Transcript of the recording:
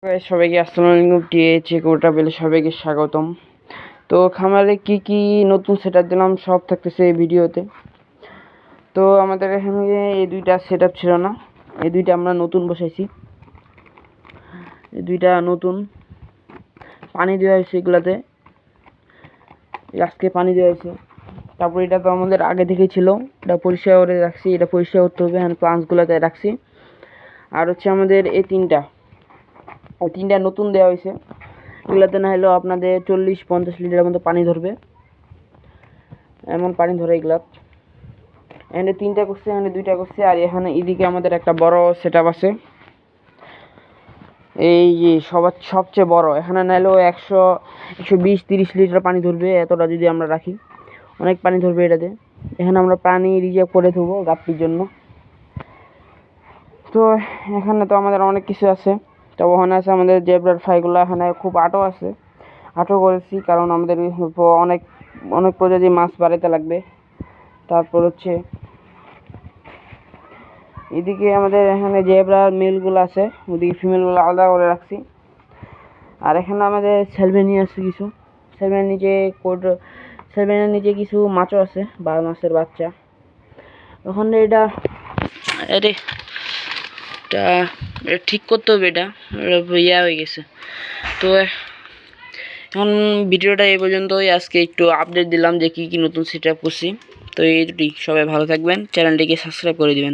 সবাইকে আসসালামু আলাইকুম। টিএইচ কোটা বেলে সবাইকে স্বাগতম। তো খামারে কি কি নতুন সেটআপ দিলাম সব থাকতেছে এই ভিডিওতে। তো আমাদের এখানে এই দুইটা সেটআপ ছিল না, এই দুইটা আমরা নতুন বসাইছি। এই দুইটা নতুন পানি দেওয়া হয়েছে, এগুলাতে আজকে পানি দেওয়া হয়েছে। তারপর এটা তো আমাদের আগে থেকেই ছিল, এটা পরিষ্কার করে রাখছি, এটা পরিষ্কার করতে হবে। হ্যাঁ, প্লান্টসগুলোতে রাখছি। আর হচ্ছে আমাদের এই তিনটা নতুন দেওয়া হয়েছে। এগুলাতে না হলেও আপনাদের 40-50 লিটারের মতো পানি ধরবে, এমন পানি ধরে এগুলা। এখানে তিনটা করছে, এখানে দুইটা করছে, আর এখানে এদিকে আমাদের একটা বড় সেটআপ আছে। এই যে সবচেয়ে বড়, এখানে নাইলেও 120-130 লিটার পানি ধরবে। এতটা যদি আমরা রাখি অনেক পানি ধরবে এটাতে। এখানে আমরা পানি রিজার্ভ করে দেবো গাপ্পির জন্য। তো এখানে তো আমাদের অনেক কিছু আছে। তো ওখানে আছে আমাদের জেব্রার ফ্রাইগুলো, এখানে খুব আটও আছে, আটও করেছি, কারণ আমাদের অনেক অনেক প্রজাতির মাছ বাড়াতে লাগবে। তারপর হচ্ছে এদিকে আমাদের এখানে জেব্রার মেলগুলো আছে, ওদিকে ফিমেলগুলো আলাদা করে রাখছি। আর এখানে আমাদের সেলভেনিয়া আছে কিছু, সেলভেনিয়ার নিচে কিছু মাছও আছে, বা মাছের বাচ্চা। ওখানে এটা ঠিক করতে হবে, এটা ইয়া হয়ে গেছে। তো এখন ভিডিওটা এই পর্যন্তই। আজকে একটু আপডেট দিলাম যে কী কী নতুন সেটআপ করছি। তো এই দুটি, সবাই ভালো থাকবেন, চ্যানেলটিকে সাবস্ক্রাইব করে দিবেন।